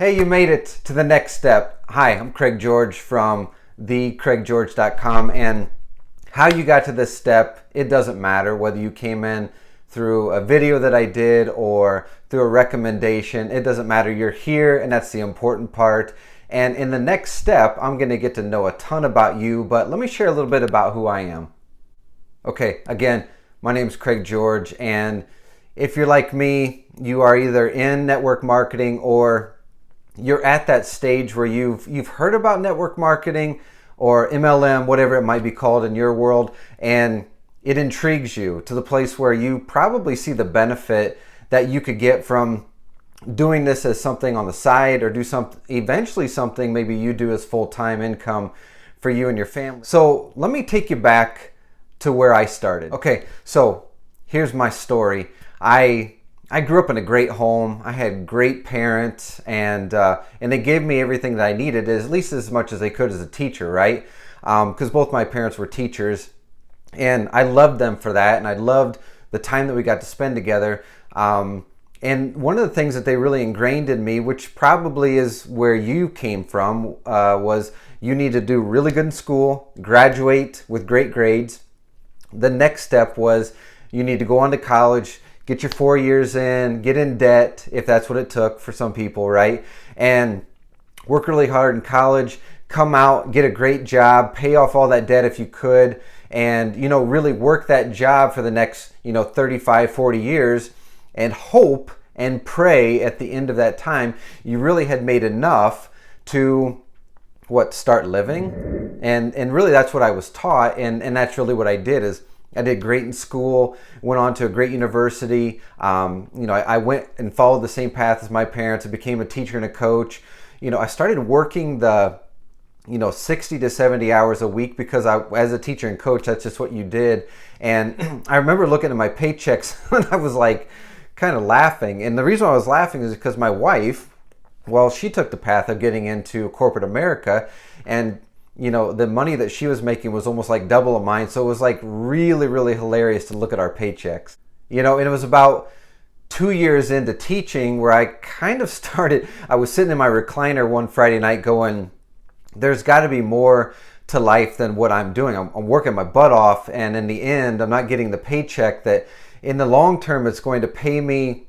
Hey, you made it to the next step. Hi, I'm Craig George from thecraiggeorge.com, and how you got to this step, it doesn't matter whether you came in through a video that I did or through a recommendation. It doesn't matter. You're here, and that's the important part. And in the next step, I'm going to get to know a ton about you, but let me share a little bit about who I am. Okay, again, my name is Craig George, and if you're like me, you are either in network marketing or you're at that stage where you've heard about network marketing or MLM, whatever it might be called in your world, and it intrigues you to the place where you probably see the benefit that you could get from doing this as something on the side, or do eventually something maybe you do as full-time income for you and your family. So let me take you back to where I started. Okay, so here's my story. I grew up in a great home. I had great parents, and they gave me everything that I needed, at least as much as they could as a teacher, right? Because both my parents were teachers, and I loved them for that, and I loved the time that we got to spend together. And one of the things that they really ingrained in me, which probably is where you came from, was you need to do really good in school, graduate with great grades. The next step was you need to go on to college, get your 4 years in, get in debt, if that's what it took for some people, right? And work really hard in college, come out, get a great job, pay off all that debt if you could, and, really work that job for the next, 35, 40 years, and hope and pray at the end of that time you really had made enough to start living. And really that's what I was taught, and that's really what I did. Is I did great in school, went on to a great university. I went and followed the same path as my parents. I became a teacher and a coach. I started working the 60 to 70 hours a week because as a teacher and coach, that's just what you did. And I remember looking at my paychecks and I was like kind of laughing. And the reason I was laughing is because my wife, she took the path of getting into corporate America, and the money that she was making was almost like double of mine. So it was like really, really hilarious to look at our paychecks. And it was about 2 years into teaching where I kind of started, I was sitting in my recliner one Friday night going, there's got to be more to life than what I'm doing. I'm working my butt off, and in the end, I'm not getting the paycheck that in the long term, it's going to pay me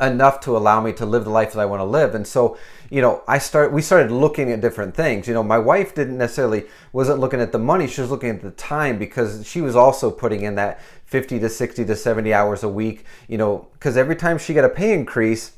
enough to allow me to live the life that I want to live. And so, we started looking at different things. My wife wasn't looking at the money, she was looking at the time, because she was also putting in that 50 to 60 to 70 hours a week, because every time she got a pay increase,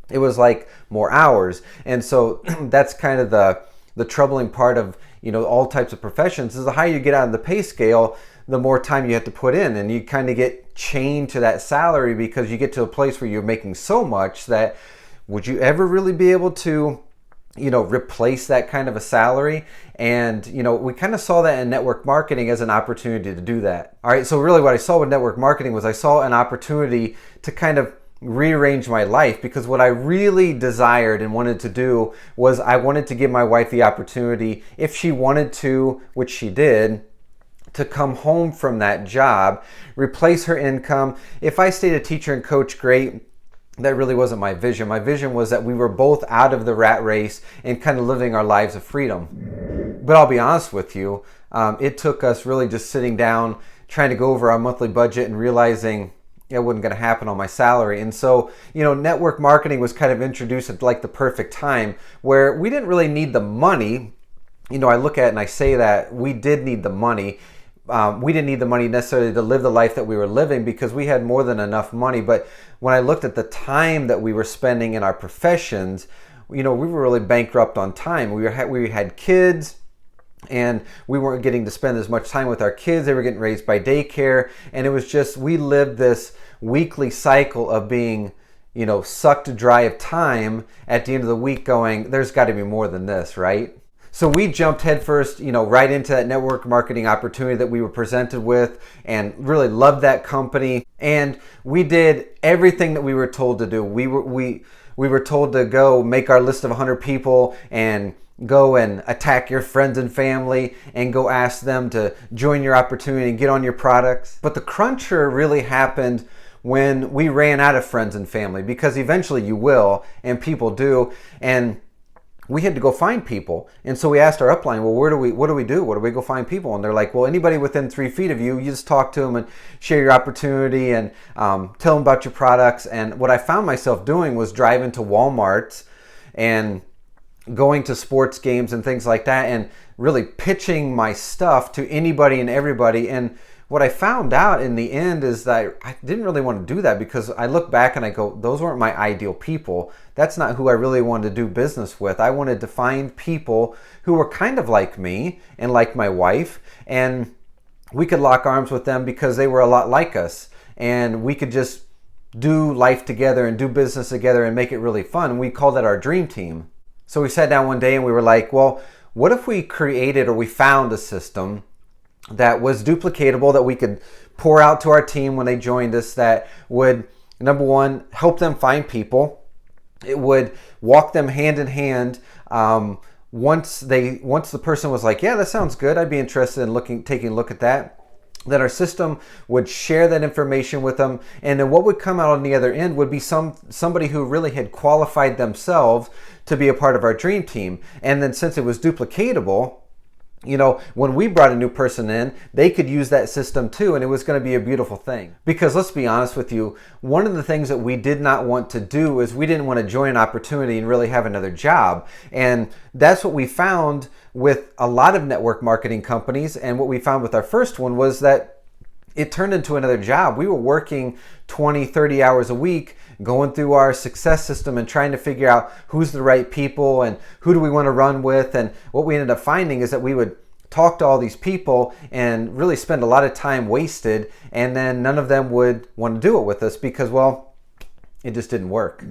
it was like more hours. And so that's kind of the troubling part of, all types of professions, is the higher you get out of the pay scale, the more time you have to put in, and you kind of get chained to that salary, because you get to a place where you're making so much that would you ever really be able to replace that kind of a salary? And we kind of saw that in network marketing as an opportunity to do that. All right, so really what I saw with network marketing was I saw an opportunity to kind of rearrange my life, because what I really desired and wanted to do was I wanted to give my wife the opportunity, if she wanted to, which she did, to come home from that job, replace her income. If I stayed a teacher and coach, great. That really wasn't my vision. My vision was that we were both out of the rat race and kind of living our lives of freedom. But I'll be honest with you, it took us really just sitting down, trying to go over our monthly budget and realizing it wasn't going to happen on my salary. And so, network marketing was kind of introduced at like the perfect time, where we didn't really need the money. I look at it and I say that we did need the money. We didn't need the money necessarily to live the life that we were living, because we had more than enough money. But when I looked at the time that we were spending in our professions, we were really bankrupt on time. We had kids, and we weren't getting to spend as much time with our kids. They were getting raised by daycare, and it was just, we lived this weekly cycle of being sucked dry of time at the end of the week, going, there's got to be more than this, right? So we jumped headfirst, right into that network marketing opportunity that we were presented with, and really loved that company. And we did everything that we were told to do. We were told to go make our list of 100 people and go and attack your friends and family and go ask them to join your opportunity and get on your products. But the cruncher really happened when we ran out of friends and family, because eventually you will, and people do. And we had to go find people. And so we asked our upline, well, what do we do? Where do we go find people? And they're like, well, anybody within 3 feet of you, you just talk to them and share your opportunity and tell them about your products. And what I found myself doing was driving to Walmarts and going to sports games and things like that and really pitching my stuff to anybody and everybody. And what I found out in the end is that I didn't really want to do that, because I look back and I go, those weren't my ideal people. That's not who I really wanted to do business with. I wanted to find people who were kind of like me and like my wife, and we could lock arms with them because they were a lot like us, and we could just do life together and do business together and make it really fun. We called that our dream team. So we sat down one day and we were like, well, what if we created, or we found a system that was duplicatable, that we could pour out to our team when they joined us, that would, number one, help them find people. It would walk them hand in hand. Once the person was like, yeah, that sounds good, I'd be interested in taking a look at that, then our system would share that information with them. And then what would come out on the other end would be somebody who really had qualified themselves to be a part of our dream team. And then since it was duplicatable, when we brought a new person in, they could use that system too, and it was going to be a beautiful thing. Because let's be honest with you, one of the things that we did not want to do is we didn't want to join an opportunity and really have another job. And that's what we found with a lot of network marketing companies. And what we found with our first one was that it turned into another job. We were working 20, 30 hours a week, going through our success system and trying to figure out who's the right people and who do we want to run with. And what we ended up finding is that we would talk to all these people and really spend a lot of time wasted, and then none of them would want to do it with us because, well, it just didn't work.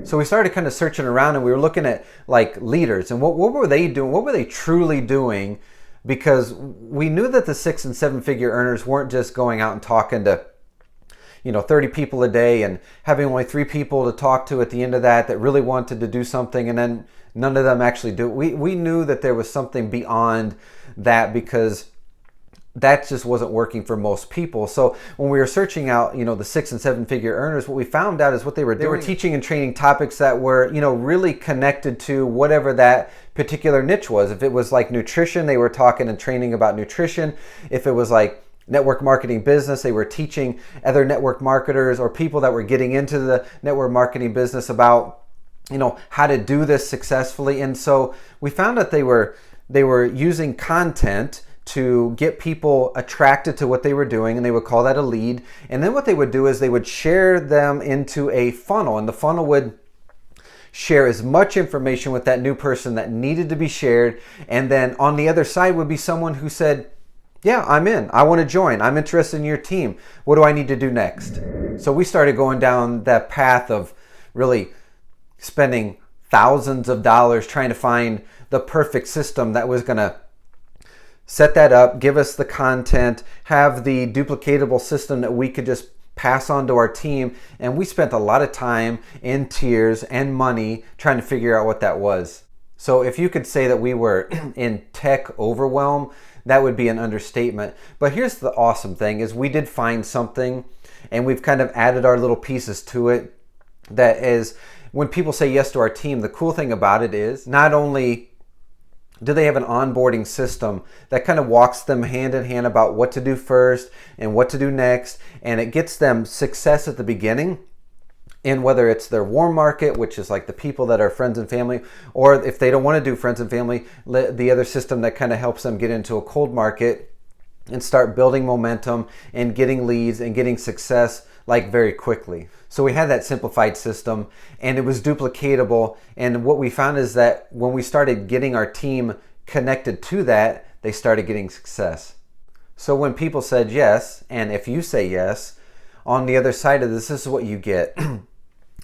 So we started kind of searching around, and we were looking at like leaders and what were they doing? What were they truly doing? Because we knew that the 6 and 7 figure earners weren't just going out and talking to 30 people a day and having only 3 people to talk to at the end of that really wanted to do something, and then none of them actually do it. We knew that there was something beyond that, because that just wasn't working for most people. So when we were searching out, the 6 and 7 figure earners, what we found out is what they were doing. They were teaching and training topics that were, really connected to whatever that particular niche was. If it was like nutrition, they were talking and training about nutrition. If it was like network marketing business, they were teaching other network marketers or people that were getting into the network marketing business about, how to do this successfully. And so we found that they were using content to get people attracted to what they were doing, and they would call that a lead. And then what they would do is they would share them into a funnel, and the funnel would share as much information with that new person that needed to be shared. And then on the other side would be someone who said, yeah, I'm in. I want to join. I'm interested in your team. What do I need to do next? So we started going down that path of really spending thousands of dollars trying to find the perfect system that was going to set that up, give us the content, have the duplicatable system that we could just pass on to our team. And we spent a lot of time and tears and money trying to figure out what that was. So if you could say that we were in tech overwhelm, that would be an understatement. But here's the awesome thing is we did find something, and we've kind of added our little pieces to it. That is, when people say yes to our team, the cool thing about it is not only do they have an onboarding system that kind of walks them hand in hand about what to do first and what to do next, and it gets them success at the beginning, in whether it's their warm market, which is like the people that are friends and family, or if they don't want to do friends and family, the other system that kind of helps them get into a cold market and start building momentum and getting leads and getting success like very quickly. So we had that simplified system, and it was duplicatable. And what we found is that when we started getting our team connected to that, they started getting success. So when people said yes, and if you say yes, on the other side of this is what you get.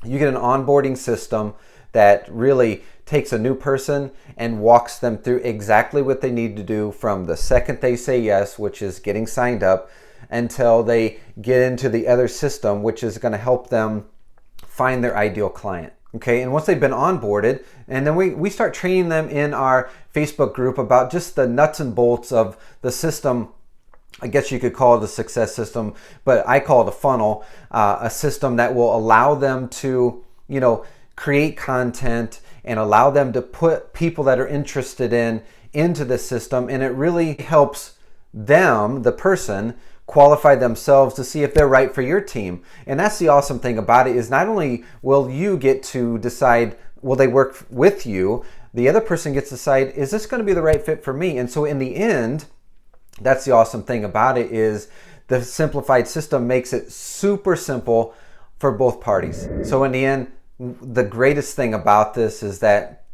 You get an onboarding system that really takes a new person and walks them through exactly what they need to do from the second they say yes, which is getting signed up, until they get into the other system, which is going to help them find their ideal client. Okay, and once they've been onboarded, and then we start training them in our Facebook group about just the nuts and bolts of the system I guess you could call it a success system, but I call it a funnel, a system that will allow them to, create content and allow them to put people that are interested into the system. And it really helps them, the person, qualify themselves to see if they're right for your team. And that's the awesome thing about it, is not only will you get to decide, will they work with you, the other person gets to decide, is this going to be the right fit for me? And so in the end, that's the awesome thing about it, is the simplified system makes it super simple for both parties. So in the end, the greatest thing about this is that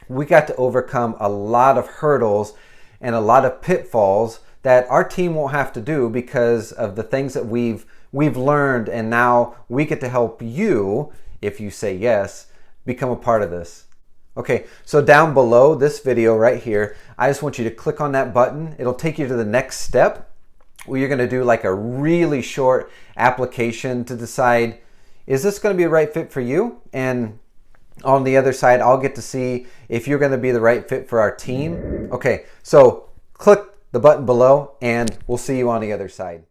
we got to overcome a lot of hurdles and a lot of pitfalls that our team won't have to do because of the things that we've learned, and now we get to help you, if you say yes, become a part of this. Okay, so down below this video right here, I just want you to click on that button. It'll take you to the next step where you're going to do like a really short application to decide, is this going to be the right fit for you? And on the other side, I'll get to see if you're going to be the right fit for our team. Okay, so click the button below and we'll see you on the other side.